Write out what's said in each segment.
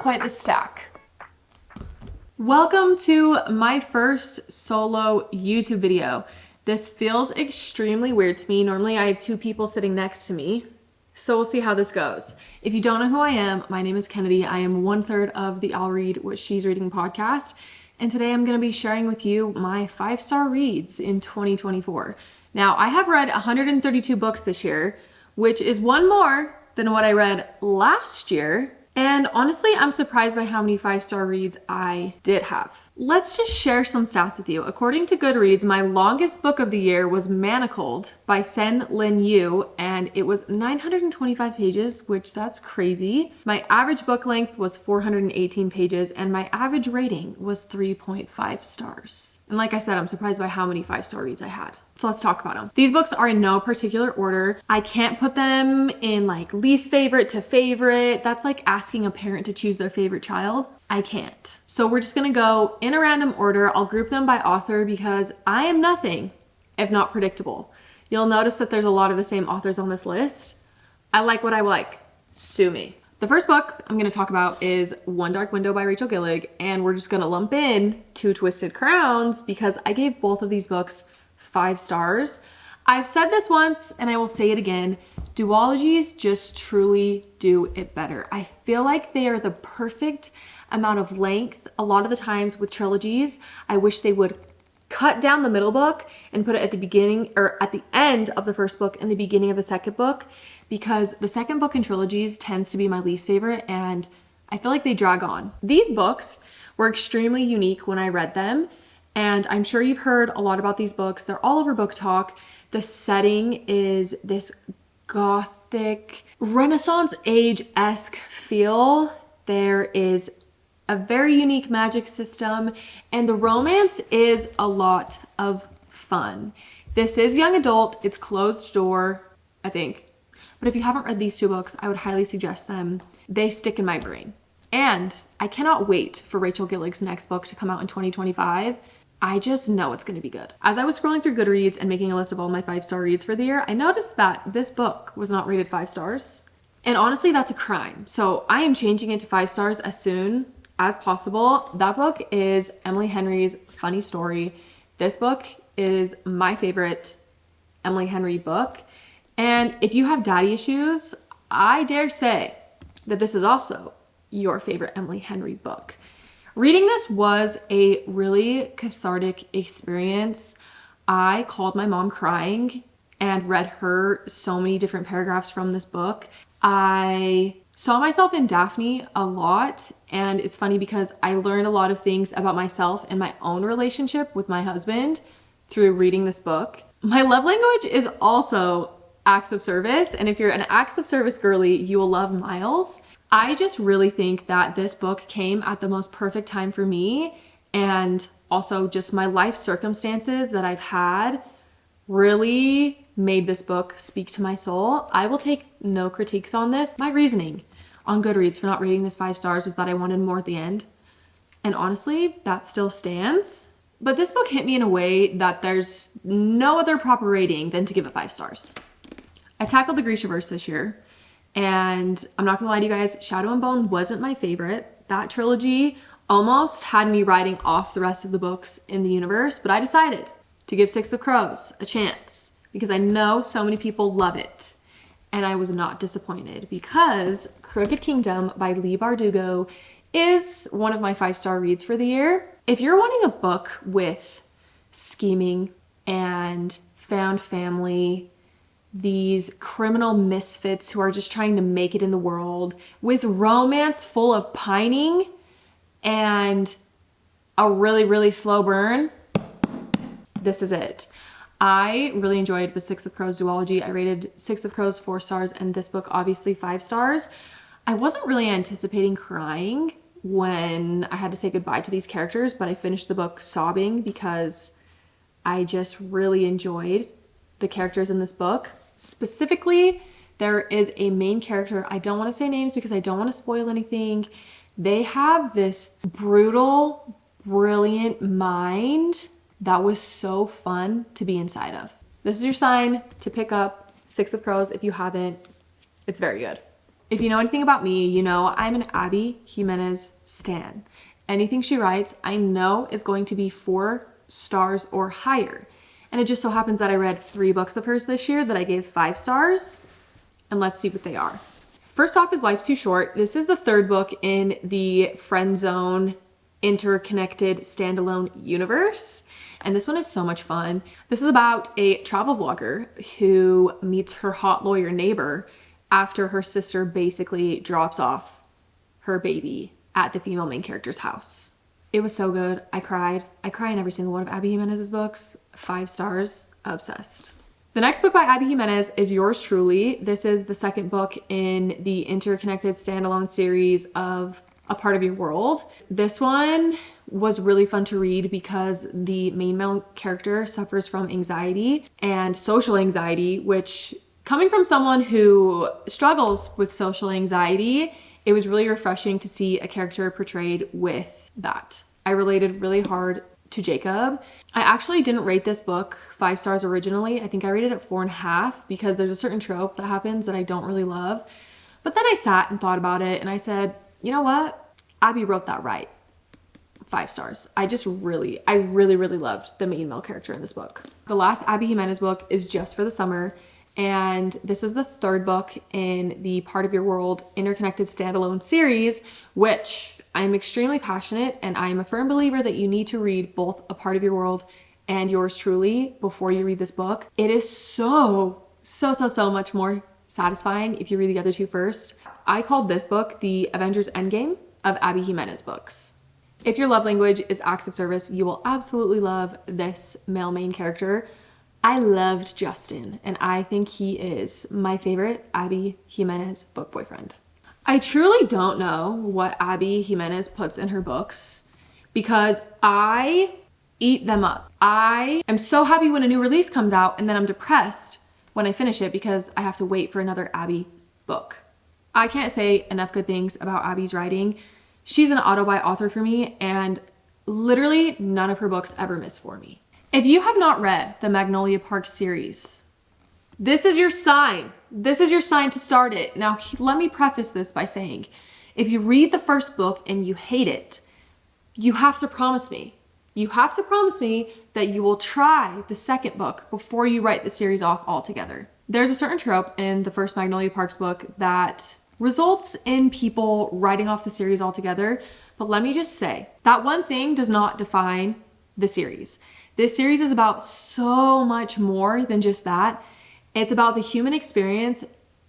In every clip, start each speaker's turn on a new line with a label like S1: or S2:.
S1: quite the stack. Welcome to my first solo YouTube video. This feels extremely weird to me. Normally I have two people sitting next to me, so we'll see how this goes. If you don't know who I am, my name is Kennedy. I am 1/3 of the I'll Read What She's Reading podcast, and today I'm going to be sharing with you my 5-star reads in 2024. Now, I have read 132 books this year, which is one more than what I read last year. And honestly, I'm surprised by how many 5-star reads I did have. Let's just share some stats with you. According to Goodreads, my longest book of the year was Manacled by Sen Lin Yu, and it was 925 pages, which that's crazy. My average book length was 418 pages, and my average rating was 3.5 stars. And like I said, I'm surprised by how many 5-star reads I had. So let's talk about them. These books are in no particular order. I can't put them in like least favorite to favorite. That's like asking a parent to choose their favorite child. I can't. So we're just gonna go in a random order. I'll group them by author because I am nothing if not predictable. You'll notice that there's a lot of the same authors on this list. I like what I like. Sue me. The first book I'm going to talk about is One Dark Window by Rachel Gillig, and we're just going to lump in Two Twisted Crowns because I gave both of these books 5 stars. I've said this once and I will say it again. Duologies just truly do it better. I feel like they are the perfect amount of length. A lot of the times with trilogies, I wish they would cut down the middle book and put it at the beginning or at the end of the first book and the beginning of the second book, because the second book in trilogies tends to be my least favorite and I feel like they drag on. These books were extremely unique when I read them, and I'm sure you've heard a lot about these books. They're all over Book Talk. The setting is this gothic, Renaissance age-esque feel. There is a very unique magic system, and the romance is a lot of fun. This is young adult. It's closed door, I think. But if you haven't read these two books, I would highly suggest them. They stick in my brain. And I cannot wait for Rachel Gillig's next book to come out in 2025. I just know it's going to be good. As I was scrolling through Goodreads and making a list of all my 5-star reads for the year, I noticed that this book was not rated 5 stars. And honestly, that's a crime. So I am changing it to 5 stars as soon as possible. That book is Emily Henry's Funny Story. This book is my favorite Emily Henry book. And if you have daddy issues, I dare say that this is also your favorite Emily Henry book. Reading this was a really cathartic experience. I called my mom crying and read her so many different paragraphs from this book. I saw myself in Daphne a lot, and it's funny because I learned a lot of things about myself and my own relationship with my husband through reading this book. My love language is also acts of service, and if you're an acts of service girly, you will love Miles. I just really think that this book came at the most perfect time for me, and also just my life circumstances that I've had really made this book speak to my soul. I will take no critiques on this. My reasoning on Goodreads for not rating this 5 stars was that I wanted more at the end, and honestly, that still stands. But this book hit me in a way that there's no other proper rating than to give it 5 stars. I tackled the Grishaverse this year, and I'm not gonna lie to you guys, Shadow and Bone wasn't my favorite. That trilogy almost had me writing off the rest of the books in the universe, but I decided to give Six of Crows a chance because I know so many people love it. And I was not disappointed because Crooked Kingdom by Leigh Bardugo is one of my 5-star reads for the year. If you're wanting a book with scheming and found family, these criminal misfits who are just trying to make it in the world, with romance full of pining and a really, really slow burn, this is it. I really enjoyed the Six of Crows duology. I rated Six of Crows 4 stars and this book obviously 5 stars. I wasn't really anticipating crying when I had to say goodbye to these characters, but I finished the book sobbing because I just really enjoyed the characters in this book. Specifically, there is a main character. I don't want to say names because I don't want to spoil anything. They have this brutal, brilliant mind that was so fun to be inside of. This is your sign to pick up Six of Crows if you haven't. It's very good. If you know anything about me, you know I'm an Abby Jimenez stan. Anything she writes, I know is going to be 4 stars or higher. And it just so happens that I read 3 books of hers this year that I gave 5 stars. And let's see what they are. First off is Life's Too Short. This is the 3rd book in the Friend Zone interconnected standalone universe. And this one is so much fun. This is about a travel vlogger who meets her hot lawyer neighbor after her sister basically drops off her baby at the female main character's house. It was so good. I cried. I cry in every single one of Abby Jimenez's books. 5 stars. Obsessed. The next book by Abby Jimenez is Yours Truly. This is the 2nd book in the interconnected standalone series of A Part of Your World. This one was really fun to read because the main male character suffers from anxiety and social anxiety, which, coming from someone who struggles with social anxiety, it was really refreshing to see a character portrayed with that. I related really hard to Jacob. I actually didn't rate this book 5 stars originally. I think I rated it 4.5 because there's a certain trope that happens that I don't really love. But then I sat and thought about it and I said, you know what? Abby wrote that right. 5 stars. I really loved the main male character in this book. The last Abby Jimenez book is Just for the Summer. And this is the 3rd book in the Part of Your World interconnected standalone series, which I'm extremely passionate and I am a firm believer that you need to read both A Part of Your World and Yours Truly before you read this book. It is so much more satisfying if you read the other 2 first. I called this book the Avengers Endgame of Abby Jimenez books. If your love language is acts of service, you will absolutely love this male main character. I loved Justin, and I think he is my favorite Abby Jimenez book boyfriend. I truly don't know what Abby Jimenez puts in her books because I eat them up. I am so happy when a new release comes out, and then I'm depressed when I finish it because I have to wait for another Abby book. I can't say enough good things about Abby's writing. She's an auto-buy author for me, and literally none of her books ever miss for me. If you have not read the Magnolia Park series, this is your sign. This is your sign to start it. Now, let me preface this by saying, if you read the first book and you hate it, you have to promise me. You have to promise me that you will try the 2nd book before you write the series off altogether. There's a certain trope in the first Magnolia Parks book that results in people writing off the series altogether. But let me just say, that one thing does not define the series. This series is about so much more than just that. It's about the human experience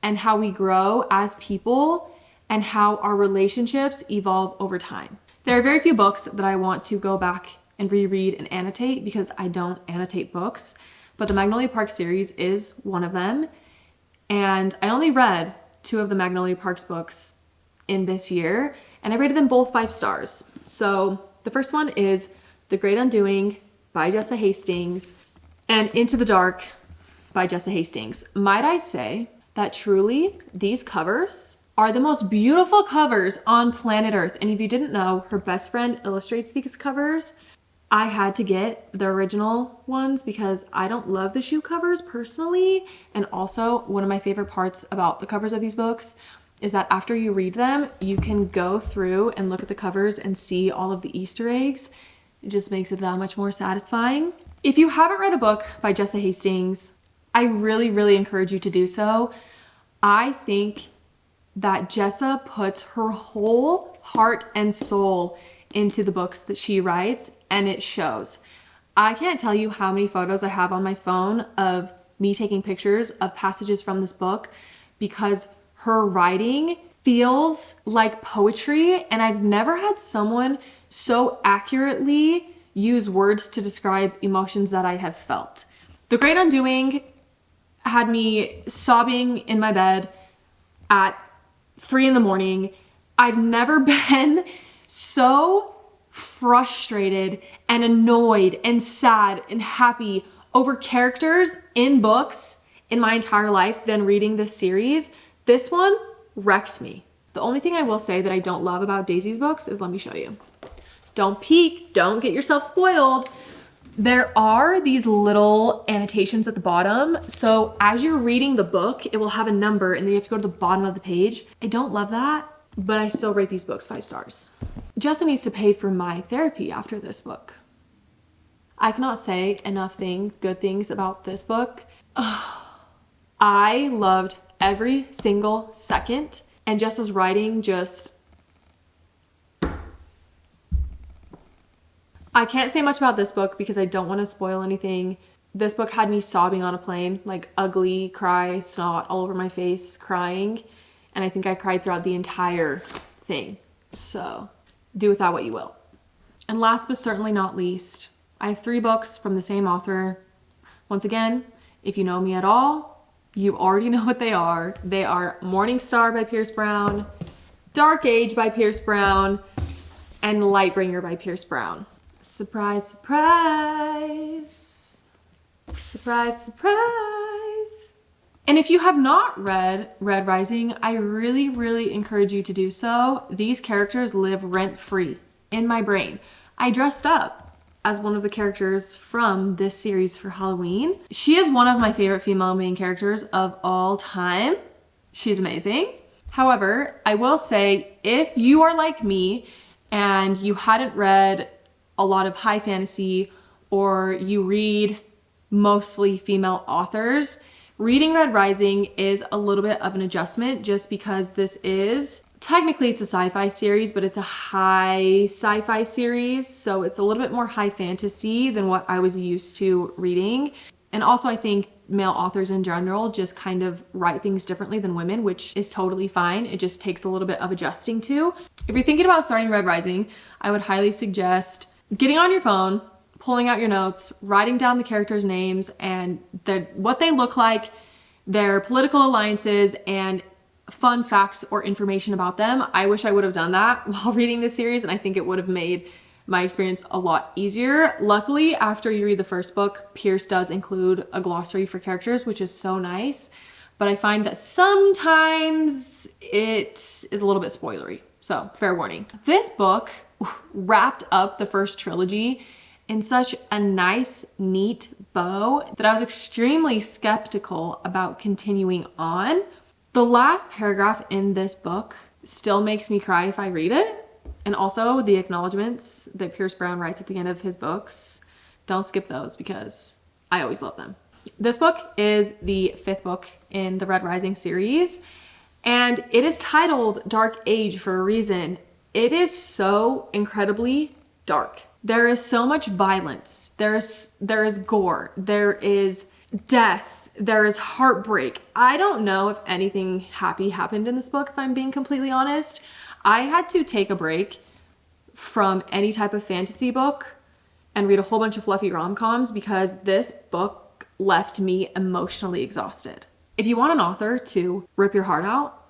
S1: and how we grow as people and how our relationships evolve over time. There are very few books that I want to go back and reread and annotate because I don't annotate books, but the Magnolia Park series is one of them. And I only read 2 of the Magnolia Parks books in this year, and I rated them both 5 stars. So the first one is The Great Undoing by Jessa Hastings and Into the Dark by Jessa Hastings. Might I say that truly these covers are the most beautiful covers on planet Earth. And if you didn't know, her best friend illustrates these covers. I had to get the original ones because I don't love the shoe covers personally. And also, one of my favorite parts about the covers of these books is that after you read them, you can go through and look at the covers and see all of the Easter eggs. It just makes it that much more satisfying. If you haven't read a book by Jessa Hastings, I really encourage you to do so. I think that Jessa puts her whole heart and soul into the books that she writes, and it shows. I can't tell you how many photos I have on my phone of me taking pictures of passages from this book because her writing feels like poetry, and I've never had someone so accurately use words to describe emotions that I have felt. The Great Undoing had me sobbing in my bed at 3 a.m. I've never been so frustrated and annoyed and sad and happy over characters in books in my entire life than reading this series. This one wrecked me. The only thing I will say that I don't love about Daisy's books is, let me show you. Don't peek, don't get yourself spoiled. There are these little annotations at the bottom. So as you're reading the book, it will have a number and then you have to go to the bottom of the page. I don't love that, but I still rate these books 5 stars. Jessa needs to pay for my therapy after this book. I cannot say enough good things about this book. I loved every single second, and Jessa's writing just... I can't say much about this book because I don't want to spoil anything. This book had me sobbing on a plane, like ugly cry, snot all over my face, crying. And I think I cried throughout the entire thing. So do with that what you will. And last but certainly not least, I have 3 books from the same author. Once again, if you know me at all, you already know what they are. They are Morning Star by Pierce Brown, Dark Age by Pierce Brown, and Lightbringer by Pierce Brown. Surprise, surprise. Surprise, surprise. And if you have not read Red Rising, I really, really encourage you to do so. These characters live rent-free in my brain. I dressed up as one of the characters from this series for Halloween. She is one of my favorite female main characters of all time. She's amazing. However, I will say, if you are like me and you hadn't read a lot of high fantasy, or you read mostly female authors, reading Red Rising is a little bit of an adjustment just because this is, technically it's a sci-fi series, but it's a high sci-fi series. So it's a little bit more high fantasy than what I was used to reading. And also I think male authors in general just kind of write things differently than women, which is totally fine. It just takes a little bit of adjusting to. If you're thinking about starting Red Rising, I would highly suggest getting on your phone, pulling out your notes, writing down the characters' names and what they look like, their political alliances, and fun facts or information about them. I wish I would have done that while reading this series, and I think it would have made my experience a lot easier. Luckily, after you read the first book, Pierce does include a glossary for characters, which is so nice. But I find that sometimes it is a little bit spoilery. So fair warning. This book wrapped up the first trilogy in such a nice, neat bow that I was extremely skeptical about continuing on. The last paragraph in this book still makes me cry if I read it. And also the acknowledgements that Pierce Brown writes at the end of his books. Don't skip those because I always love them. This book is the 5th book in the Red Rising series, and it is titled Dark Age for a reason. It is so incredibly dark. There is so much violence. There is gore. There is death. There is heartbreak. I don't know if anything happy happened in this book, if I'm being completely honest. I had to take a break from any type of fantasy book and read a whole bunch of fluffy rom-coms because this book left me emotionally exhausted. If you want an author to rip your heart out,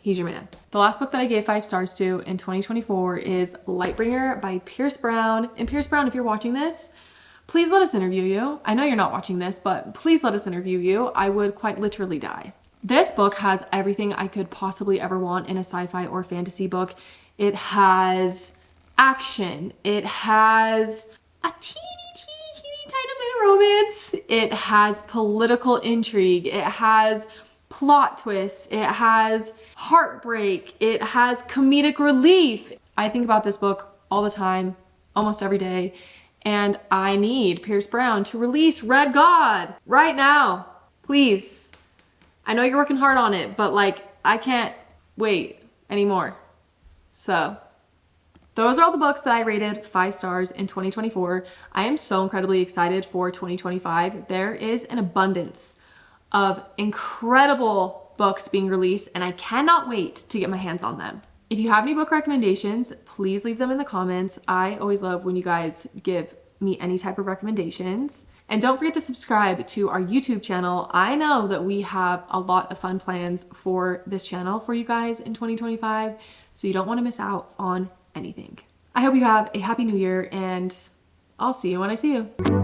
S1: he's your man. The last book that I gave 5 stars to in 2024 is Lightbringer by Pierce Brown. And Pierce Brown, if you're watching this, please let us interview you. I know you're not watching this, but please let us interview you. I would quite literally die. This book has everything I could possibly ever want in a sci-fi or fantasy book. It has action. It has a teeny tiny romance. It has political intrigue. It has plot twists. It has heartbreak. It has comedic relief. I think about this book all the time, almost every day, and I need Pierce Brown to release Red God right now, please. I know you're working hard on it, but like, I can't wait anymore. So those are all the books that I rated 5 stars in 2024. I am so incredibly excited for 2025. There is an abundance of incredible books being released, and I cannot wait to get my hands on them. If you have any book recommendations, please leave them in the comments. I always love when you guys give me any type of recommendations. And don't forget to subscribe to our YouTube channel. I know that we have a lot of fun plans for this channel for you guys in 2025, so you don't want to miss out on anything. I hope you have a happy new year, and I'll see you when I see you.